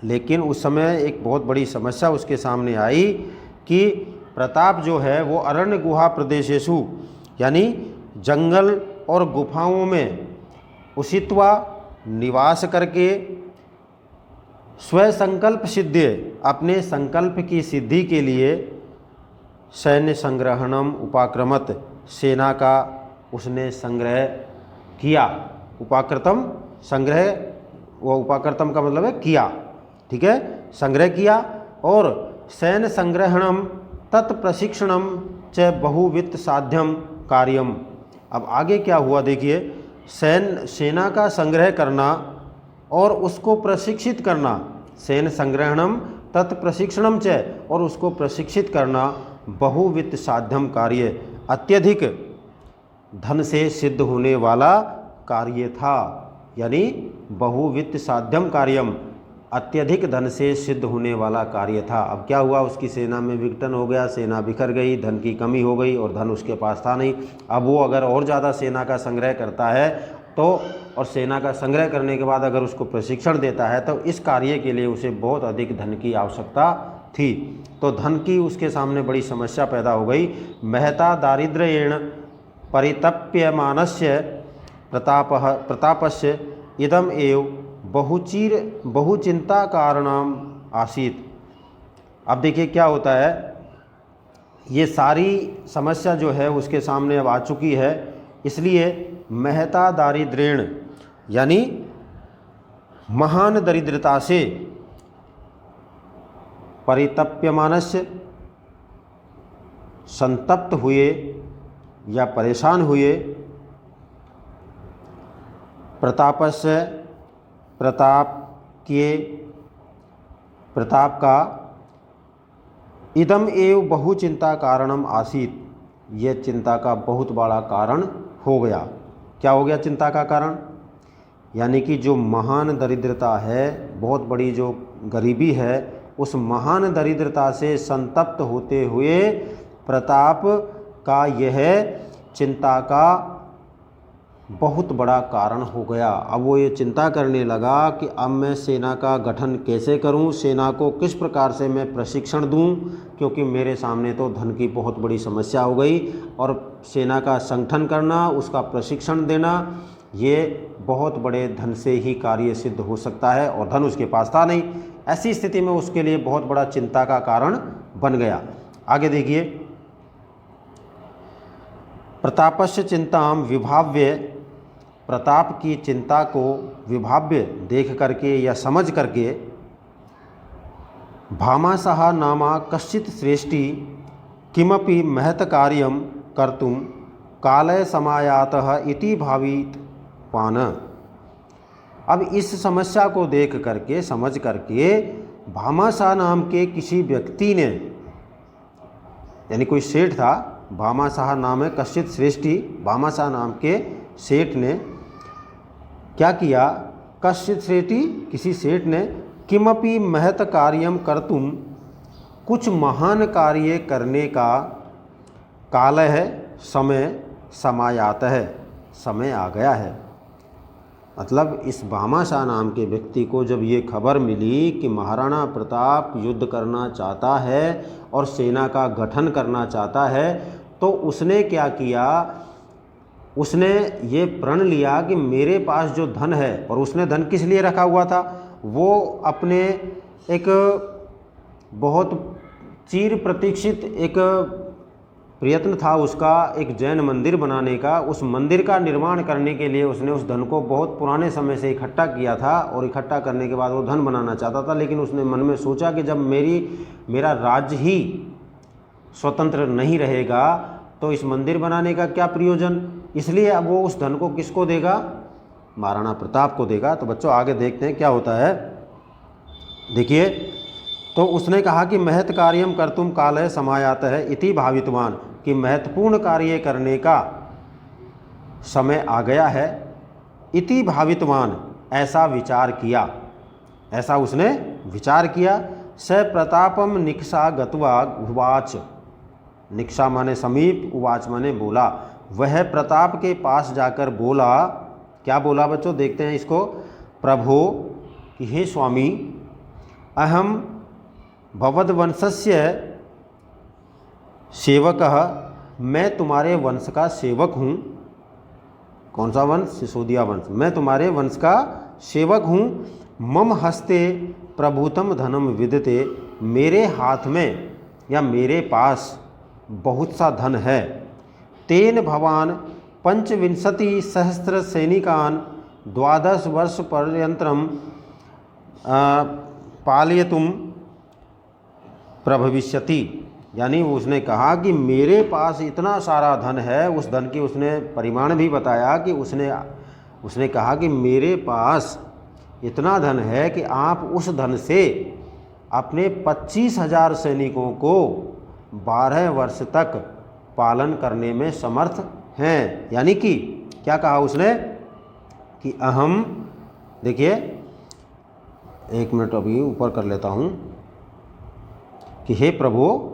लेकिन उस समय एक बहुत बड़ी समस्या उसके सामने आई कि प्रताप जो है वो अरण्य गुहा प्रदेशेषु, यानी जंगल और गुफाओं में उषित्वा निवास करके, स्व संकल्प सिद्धि, अपने संकल्प की सिद्धि के लिए, सैन्य संग्रहणम उपाक्रमत, सेना का उसने संग्रह किया, उपाकृतम संग्रह, वो उपाकृतम का मतलब है किया, ठीक है, संग्रह किया, और सैन्य संग्रहणम तत्प्रशिक्षणम च बहुवित्त साध्यम कार्यम। अब आगे क्या हुआ देखिए, सेना का संग्रह करना और उसको प्रशिक्षित करना, सैन्य संग्रहणम तत्प्रशिक्षणम च, और उसको प्रशिक्षित करना, बहुवित्त साध्यम कार्य, अत्यधिक धन से सिद्ध होने वाला कार्य था, यानी बहुवित्त साध्यम कार्यम, अत्यधिक धन से सिद्ध होने वाला कार्य था। अब क्या हुआ, उसकी सेना में विघटन हो गया, सेना बिखर गई, धन की कमी हो गई और धन उसके पास था नहीं। अब वो अगर और ज़्यादा सेना का संग्रह करता है तो, और सेना का संग्रह करने के बाद अगर उसको प्रशिक्षण देता है तो इस कार्य के लिए उसे बहुत अधिक धन की आवश्यकता थी, तो धन की उसके सामने बड़ी समस्या पैदा हो गई। महता दारिद्र्येण परितप्यमानस्य प्रतापस्य इदम एव बहुचिंता कारणम आसीत। अब देखिए क्या होता है, ये सारी समस्या जो है उसके सामने अब आ चुकी है, इसलिए महता दारिद्र्येण, यानी महान दरिद्रता से, परितप्यमानस्य, संतप्त हुए या परेशान हुए, प्रतापस्य, प्रताप का, इदम एव बहु चिंता कारणम आसीत, ये चिंता का बहुत बड़ा कारण हो गया। क्या हो गया चिंता का कारण, यानी कि जो महान दरिद्रता है, बहुत बड़ी जो गरीबी है, उस महान दरिद्रता से संतप्त होते हुए प्रताप का यह चिंता का बहुत बड़ा कारण हो गया। अब वो ये चिंता करने लगा कि अब मैं सेना का गठन कैसे करूं, सेना को किस प्रकार से मैं प्रशिक्षण दूं, क्योंकि मेरे सामने तो धन की बहुत बड़ी समस्या हो गई और सेना का संगठन करना, उसका प्रशिक्षण देना, ये बहुत बड़े धन से ही कार्य सिद्ध हो सकता है और धन उसके पास था नहीं। ऐसी स्थिति में उसके लिए बहुत बड़ा चिंता का कारण बन गया। आगे देखिए, प्रतापस्य चिंताम विभाव्य, प्रताप की चिंता को विभाव्य देख करके या समझ करके, भामासहा नामा कश्चित् श्रेष्ठी किमपि महत् कार्यम कर्तुम कालय समायातः इति भावित पान। अब इस समस्या को देख करके, समझ करके भामाशाह नाम के किसी व्यक्ति ने, यानी कोई सेठ था, भामाशाह नाम है कश्चित श्रेष्ठी, भामाशाह नाम के सेठ ने क्या किया, कश्चित श्रेष्ठी किसी सेठ ने किमपि महत कार्यम कर्तुम, कुछ महान कार्य करने का काल है, समय समायात है, समय आ गया है। मतलब इस भामाशाह नाम के व्यक्ति को जब ये खबर मिली कि महाराणा प्रताप युद्ध करना चाहता है और सेना का गठन करना चाहता है, तो उसने क्या किया, उसने ये प्रण लिया कि मेरे पास जो धन है, और उसने धन किस लिए रखा हुआ था, वो अपने एक बहुत चिर प्रतीक्षित एक प्रयत्न था उसका, एक जैन मंदिर बनाने का। उस मंदिर का निर्माण करने के लिए उसने उस धन को बहुत पुराने समय से इकट्ठा किया था, और इकट्ठा करने के बाद वो धन बनाना चाहता था। लेकिन उसने मन में सोचा कि जब मेरा राज्य ही स्वतंत्र नहीं रहेगा तो इस मंदिर बनाने का क्या प्रयोजन, इसलिए अब वो उस धन को किसको देगा, महाराणा प्रताप को देगा। तो बच्चों आगे देखते हैं क्या होता है। देखिए, तो उसने कहा कि महत् कार्यम कर्तुम कालः समायात है इति भावितवान, कि महत्वपूर्ण कार्य करने का समय आ गया है, इति भावितवान, ऐसा विचार किया, ऐसा उसने विचार किया। स प्रतापम निक्षा गत्वा उवाच, निक्षा माने समीप, उवाच माने बोला, वह प्रताप के पास जाकर बोला, क्या बोला बच्चों, देखते हैं इसको। प्रभो, कि हे स्वामी, अहम भवद्वंशस्य सेवकः, मैं तुम्हारे वंश का सेवक हूँ। कौन सा वंश, सिसोदिया वंश। मैं तुम्हारे वंश का सेवक हूँ। मम हस्ते प्रभुतम धनम विदते, मेरे हाथ में या मेरे पास बहुत सा धन है। तेन भवान 25 सहस्त्र सैनिकान 12 वर्ष पर्यंतम पालयितुम प्रभविष्यति, यानी उसने कहा कि मेरे पास इतना सारा धन है। उस धन की उसने परिमाण भी बताया कि उसने कहा कि मेरे पास इतना धन है कि आप उस धन से अपने 25,000 सैनिकों को 12 वर्ष तक पालन करने में समर्थ हैं। यानी कि क्या कहा उसने कि अहम, देखिए 1 मिनट अभी ऊपर कर लेता हूँ, कि हे प्रभु,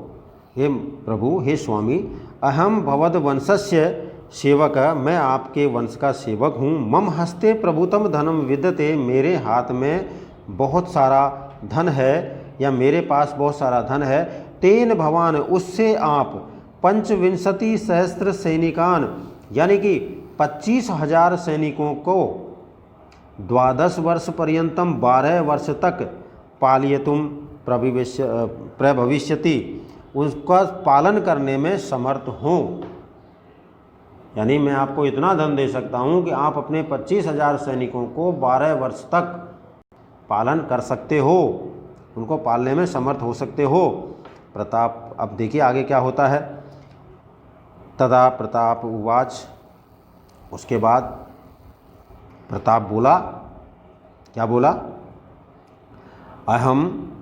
हे स्वामी, अहम भवद वंशस्य सेवक, मैं आपके वंश का सेवक हूँ। मम हस्ते प्रभुतम धनम विद्यते, मेरे हाथ में बहुत सारा धन है, या मेरे पास बहुत सारा धन है। तेन भवान, उससे आप 25 सहस्त्र सैनिकान, यानी कि 25,000 सैनिकों को 12 वर्ष पर्यंतम 12 वर्ष तक पालयितुम प्रभविष्यति, उसका पालन करने में समर्थ हों। यानी मैं आपको इतना धन दे सकता हूं कि आप अपने 25,000 सैनिकों को 12 वर्ष तक पालन कर सकते हो, उनको पालने में समर्थ हो सकते हो। प्रताप, अब देखिए आगे क्या होता है। तदा प्रताप उवाच, उसके बाद प्रताप बोला, क्या बोला, अहम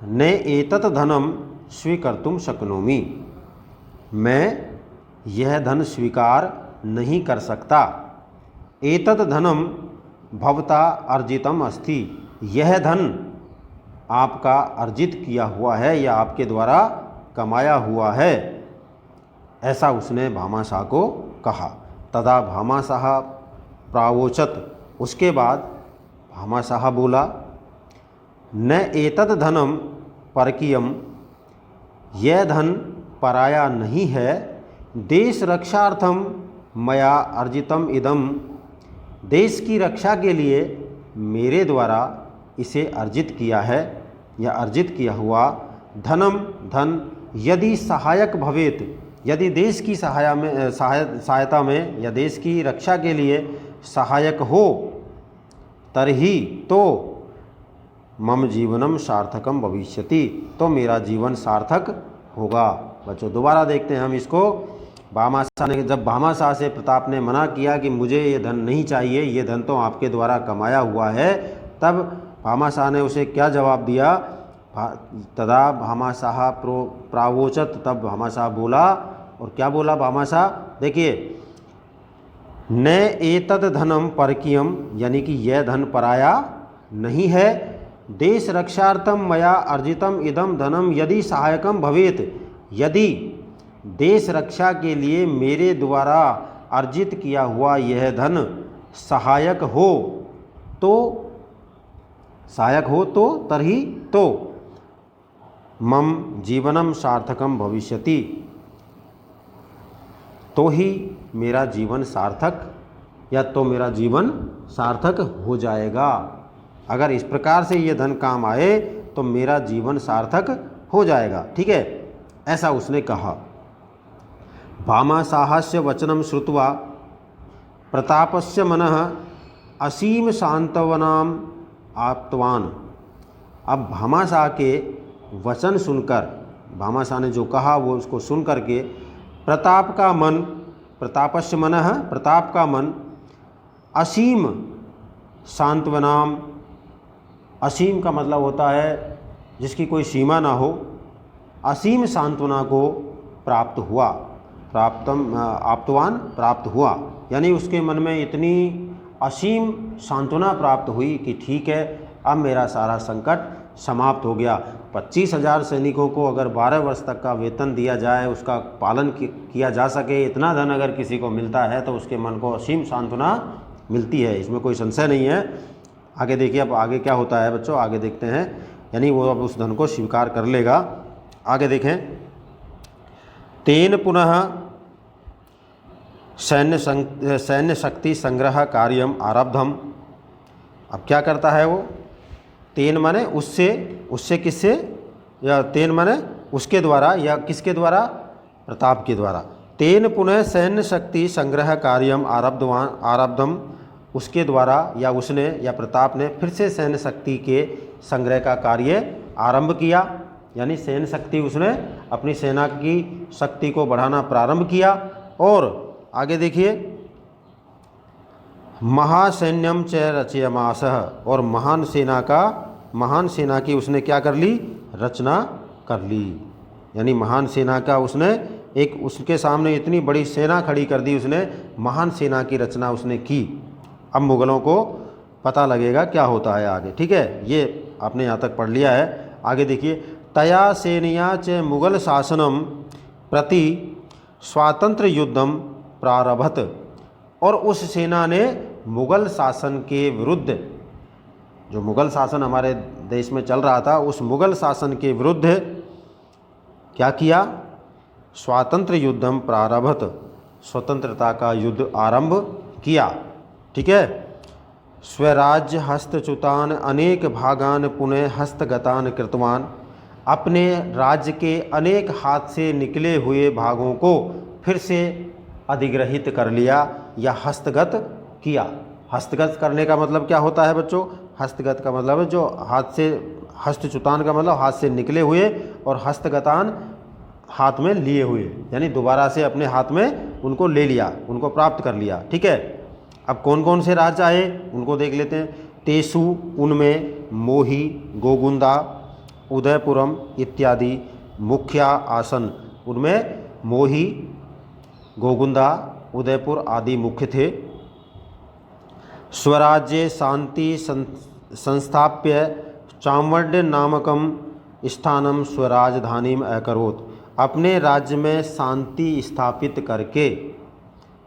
न एतत् धनम स्वीकर्तुं शक्नोमि, मैं यह धन स्वीकार नहीं कर सकता। एतत् धनम भवता अर्जितम अस्ति, यह धन आपका अर्जित किया हुआ है या आपके द्वारा कमाया हुआ है, ऐसा उसने भामाशाह को कहा। तदा भामाशाह प्रावोचत, उसके बाद भामाशाह बोला, न एतद् धनम परकीयम, यह धन पराया नहीं है। देश रक्षार्थम मया अर्जितम इदम, देश की रक्षा के लिए मेरे द्वारा इसे अर्जित किया है या अर्जित किया हुआ। धनम, धन, यदि सहायक भवेत, यदि देश की सहायता में या देश की रक्षा के लिए सहायक हो, तरही, तो मम जीवनम सार्थकम भविष्यति, तो मेरा जीवन सार्थक होगा। बच्चों दोबारा देखते हैं हम इसको। भामाशाह ने, जब भामाशाह से प्रताप ने मना किया कि मुझे ये धन नहीं चाहिए, ये धन तो आपके द्वारा कमाया हुआ है, तब भामाशाह ने उसे क्या जवाब दिया? तदा भामाशाह प्रावोचत, तब भामाशाह बोला, और क्या बोला भामाशाह? देखिए, न एतद धनम परकीयम, यानी कि यह धन पराया नहीं है, देश रक्षार्थम मया अर्जितम इदम धनम यदि सहायकम भवेत, यदि देश रक्षा के लिए मेरे द्वारा अर्जित किया हुआ यह धन सहायक हो तो तर्हि तो मम जीवनम सार्थकम भविष्यति, तो ही मेरा जीवन सार्थक, या तो मेरा जीवन सार्थक हो जाएगा। अगर इस प्रकार से ये धन काम आए तो मेरा जीवन सार्थक हो जाएगा। ठीक है, ऐसा उसने कहा। भामाशाहस्य वचनम श्रुत्वा प्रतापस्य मनः असीम सांत्वनाम आप्तवान। अब भामाशाह के वचन सुनकर, भामाशाह ने जो कहा वो उसको सुन करके प्रताप का मन, प्रतापस्य मनः, प्रताप का मन, असीम सांत्वनाम, असीम का मतलब होता है जिसकी कोई सीमा ना हो, असीम सांत्वना को प्राप्त हुआ, आप्तवान प्राप्त हुआ, यानी उसके मन में इतनी असीम सांत्वना प्राप्त हुई कि ठीक है, अब मेरा सारा संकट समाप्त हो गया। 25,000 सैनिकों को अगर 12 वर्ष तक का वेतन दिया जाए, उसका पालन किया जा सके, इतना धन अगर किसी को मिलता है तो उसके मन को असीम सांत्वना मिलती है, इसमें कोई संशय नहीं है। आगे देखिए, अब आगे क्या होता है बच्चों, आगे देखते हैं। यानी वो अब उस धन को स्वीकार कर लेगा। आगे देखें, तेन पुनः सैन्य शक्ति संग्रह कार्यम आरब्धम। अब क्या करता है वो? तेन माने उससे किससे, या तेन माने उसके द्वारा, या किसके द्वारा? प्रताप के द्वारा। तेन पुनः सैन्य शक्ति संग्रह कार्यम आरब्धम, उसके द्वारा या उसने या प्रताप ने फिर से सैन्य शक्ति के संग्रह का कार्य आरंभ किया, यानी सैन्य शक्ति, उसने अपनी सेना की शक्ति को बढ़ाना प्रारंभ किया। और आगे देखिए, महासैन्यम च रचयमासः, और महान सेना की उसने क्या कर ली? रचना कर ली। यानी महान सेना का उसने उसके सामने इतनी बड़ी सेना खड़ी कर दी, उसने महान सेना की रचना उसने की। अब मुगलों को पता लगेगा क्या होता है आगे। ठीक है, ये आपने यहाँ तक पढ़ लिया है। आगे देखिए, तया सेनया च मुगल शासनम प्रति स्वातंत्र युद्धम प्रारभत, और उस सेना ने मुगल शासन के विरुद्ध, जो मुगल शासन हमारे देश में चल रहा था, उस मुगल शासन के विरुद्ध क्या किया? स्वातंत्र युद्धम प्रारभत, स्वतंत्रता का युद्ध आरंभ किया। ठीक है, स्वराज्य हस्तच्युतान अनेक भागान पुनः हस्तगतान कृतवान, अपने राज्य के अनेक हाथ से निकले हुए भागों को फिर से अधिग्रहित कर लिया या हस्तगत किया। हस्तगत करने का मतलब क्या होता है बच्चों? हस्तगत का मतलब है जो हाथ से, हस्तच्युतान का मतलब हाथ से निकले हुए, और हस्तगतान हाथ में लिए हुए, यानी दोबारा से अपने हाथ में उनको ले लिया, उनको प्राप्त कर लिया। ठीक है, अब कौन कौन से राज्य आए उनको देख लेते हैं। तेसु, उनमें मोही, गोगुंदा, उदयपुरम इत्यादि मुख्या आसन। उनमें मोही, गोगुंदा, उदयपुर आदि मुख्य थे। स्वराज्ये शांति संस्थाप्य चामंड नामकम स्थानम स्वराजधानीम अकरोत्, अपने राज्य में शांति स्थापित करके,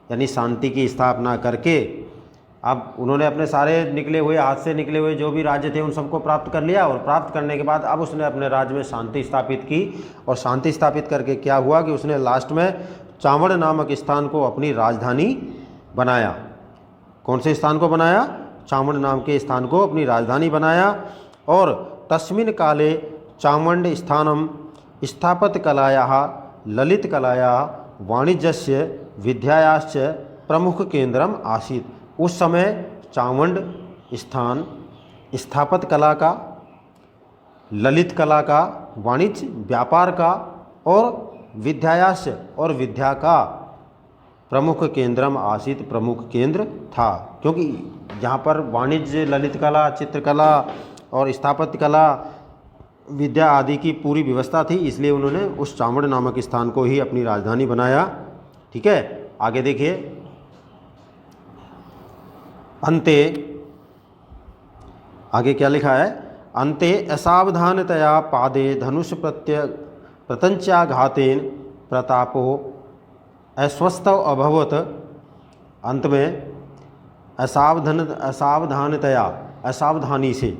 यानी शांति की स्थापना करके, अब उन्होंने अपने सारे निकले हुए, हाथ से निकले हुए जो भी राज्य थे उन सबको प्राप्त कर लिया, और प्राप्त करने के बाद अब उसने अपने राज्य में शांति स्थापित की। और शांति स्थापित करके क्या हुआ कि उसने लास्ट में चावड़ नामक स्थान को अपनी राजधानी बनाया। कौन से स्थान को बनाया? चावड़ नाम के स्थान को अपनी राजधानी बनाया। और तस्मिन् काले चामुंड स्थानम स्थापत कलायाः ललित कलायाः वाणिज्यस्य विद्यायाश्च प्रमुख केंद्रम आसीत्। उस समय चामुंड स्थान स्थापत कला का, ललित कला का, वाणिज्य व्यापार का और विद्यायाश्च और विद्या का प्रमुख केंद्रम आसीत्, प्रमुख केंद्र था। क्योंकि जहाँ पर वाणिज्य, ललित कला, चित्रकला और स्थापत्य कला विद्या आदि की पूरी व्यवस्था थी, इसलिए उन्होंने उस चामड़ नामक स्थान को ही अपनी राजधानी बनाया। ठीक है, आगे देखिए, अंते आगे क्या लिखा है, अंते असावधानतया पादे धनुष प्रत्यंच्याघातेन प्रतापो अस्वस्थ अभवत। अंत में असावधानी से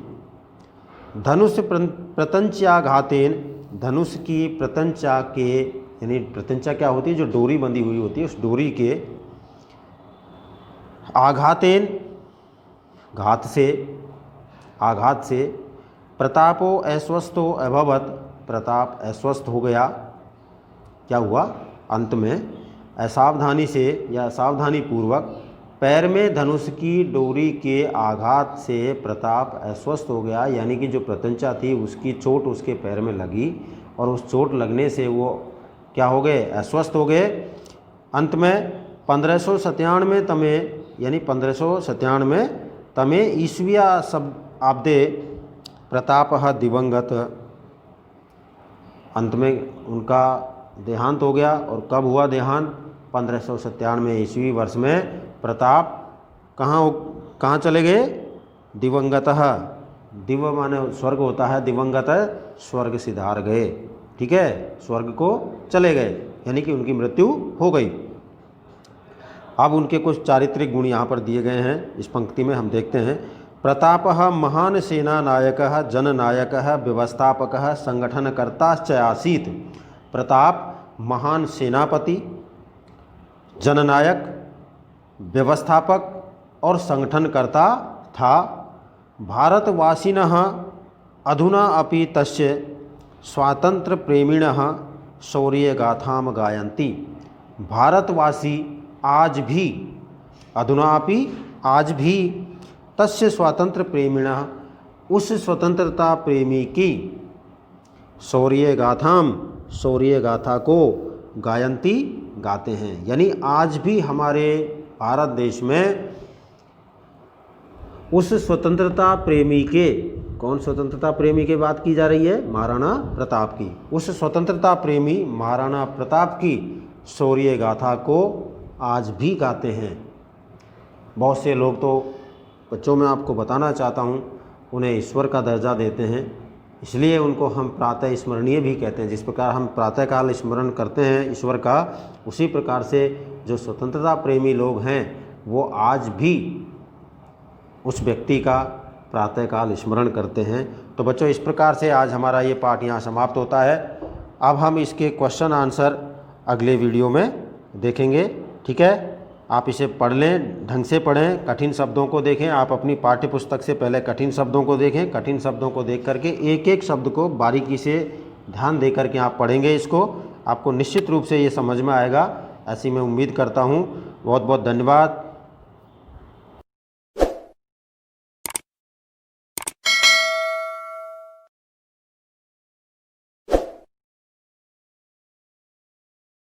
धनुष प्रत्यंच्याघातेन, धनुष की प्रत्यंचा के, यानी प्रत्यंचा क्या होती है, जो डोरी बंधी हुई होती है, उस डोरी के आघातेन, आघात से प्रतापो अस्वस्थो अभवत, प्रताप अस्वस्थ हो गया। क्या हुआ, अंत में असावधानी से या सावधानी पूर्वक पैर में धनुष की डोरी के आघात से प्रताप अस्वस्थ हो गया, यानी कि जो प्रत्यंचा थी उसकी चोट उसके पैर में लगी और उस चोट लगने से वो क्या हो गए, अस्वस्थ हो गए। अंत में 1597 तमें, यानी 1597 तमें ईस्विया सब आब्दे प्रतापः दिवंगत, अंत में उनका देहांत हो गया। और कब हुआ देहांत, 1597 ईस्वी वर्ष में प्रताप कहाँ चले गए, दिवंगतः, दिव माने स्वर्ग होता है, दिवंगत स्वर्ग सिधार गए। ठीक है, स्वर्ग को चले गए, यानी कि उनकी मृत्यु हो गई। अब उनके कुछ चारित्रिक गुण यहाँ पर दिए गए हैं, इस पंक्ति में हम देखते हैं। प्रतापः महान सेना नायकः जननायकः व्यवस्थापकः संगठनकर्ताश्च आसीत्। प्रताप महान सेनापति, जननायक, व्यवस्थापक और संगठनकर्ता था। भारतवासिनः अधुना अपि तस्य स्वातंत्र्यप्रेमिणः शौर्यगाथां गायन्ति। भारतवासी आज भी, अधुना अपि आज भी, तस्य स्वतंत्र प्रेमिणः, उस स्वतंत्रता प्रेमी की शौर्य गाथा को गायन्ति, गाते हैं। यानी आज भी हमारे भारत देश में उस स्वतंत्रता प्रेमी के, कौन स्वतंत्रता प्रेमी की बात की जा रही है, महाराणा प्रताप की, उस स्वतंत्रता प्रेमी महाराणा प्रताप की शौर्य गाथा को आज भी गाते हैं। बहुत से लोग तो, बच्चों में आपको बताना चाहता हूँ, उन्हें ईश्वर का दर्जा देते हैं, इसलिए उनको हम प्रातः स्मरणीय भी कहते हैं। जिस प्रकार हम प्रातःकाल स्मरण करते हैं ईश्वर का, उसी प्रकार से जो स्वतंत्रता प्रेमी लोग हैं वो आज भी उस व्यक्ति का प्रातःकाल स्मरण करते हैं। तो बच्चों, इस प्रकार से आज हमारा ये पाठ यहाँ समाप्त होता है। अब हम इसके क्वेश्चन आंसर अगले वीडियो में देखेंगे। ठीक है, आप इसे पढ़ लें, ढंग से पढ़ें, कठिन शब्दों को देखें। आप अपनी पाठ्य पुस्तक से पहले कठिन शब्दों को देखें, कठिन शब्दों को देख करके एक एक शब्द को बारीकी से ध्यान दे करके आप पढ़ेंगे, इसको आपको निश्चित रूप से ये समझ में आएगा, ऐसी मैं उम्मीद करता हूँ। बहुत बहुत धन्यवाद।